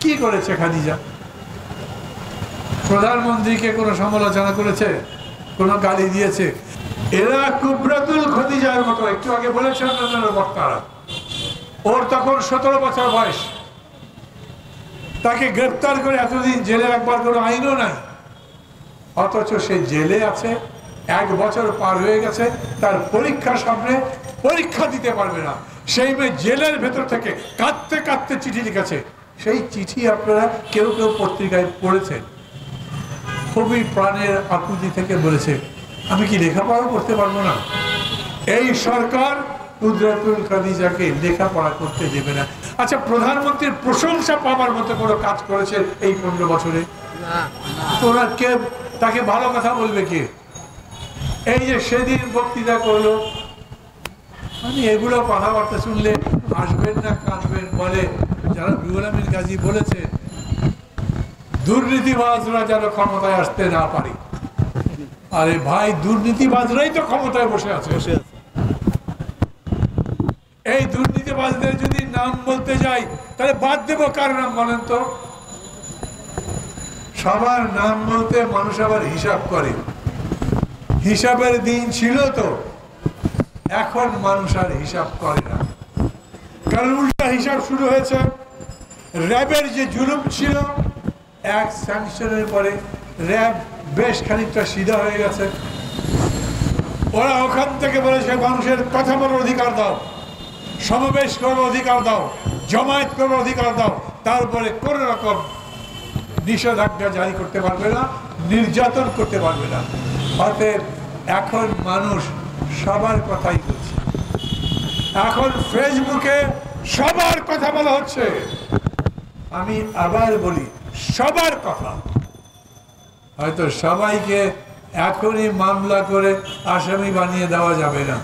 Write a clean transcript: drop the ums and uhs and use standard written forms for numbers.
কি করেছে খাদিজা? প্রধানমন্ত্রীকে কোনো সমালোচনা করেছে, কোনো গালি দিয়েছে? এরা কুবরাতুল খাদিজার মতো, একটু আগে বলেছেন বক্তারা, ওর তখন 17 বছর বয়স, তাকে গ্রেফতার করে এতদিন জেলে রাখবার কোনো আইনও নাই, অথচ সে জেলে আছে, 1 বছর পার হয়ে গেছে, তার পরীক্ষার সামনে পরীক্ষা দিতে পারবে না। সেই মেয়ে জেলের ভেতর থেকে কাঁদতে কাঁদতে চিঠি লিখেছে। সেই চিঠি আপনারা কেউ কেউ পত্রিকায় পড়েছেন। খুবই প্রাণের আকুতি থেকে বলেছে, আমি কি লেখাপড়া করতে পারবো না? এই সরকার কুদরাতুল খাদিজাকে লেখাপড়া করতে দেবে না। আচ্ছা, প্রধানমন্ত্রীর প্রশংসা পাবার মতো কোনো কাজ করেছে এই 15 বছরে? তোরা কে তাকে ভালো কথা বলবে? কে? এই যে সেদিন বক্তৃতা করলো, মানে এগুলো কথাবার্তা শুনলে আসবেন না কাঁদবেন। বলে যারা রুহুল আমিন গাজী বলেছে, দুর্নীতিবাজরা যেন ক্ষমতায় আসতে না পারে। আরে ভাই, দুর্নীতিবাজরাই তো ক্ষমতায় বসে আছে। এই দুর্নীতিবাজদের যদি নাম বলতে যাই, তাহলে বাদ দেবো কার নাম বলেন তো? সবার নাম বলতে মানুষ আবার হিসাব করে। হিসাবের দিন ছিল তো, এখন মানুষ আর হিসাব করে না। কারণ উল্টা হিসাব শুরু হয়েছে। র্যাবের যে জুলুম ছিল, এক স্যাংশনের পরে র্যাব বেশ খানিকটা সিধা হয়ে গেছে। ওরা ওখান থেকে বলেছে মানুষের কথা বলার অধিকার দাও, সমাবেশ করার অধিকার দাও, জমায়েত করার অধিকার দাও, তারপরে কোনো রকম নিষেধাজ্ঞা জারি করতে পারবে না, নির্যাতন করতে পারবে না। অতএব এখন মানুষ সবার কথাই বলছে। এখন ফেসবুকে সবার কথা বলা হচ্ছে। আমি আবার বলি, সবার কথা। হয়তো সবাইকে এখনই মামলা করে আসামি বানিয়ে দেওয়া যাবে না।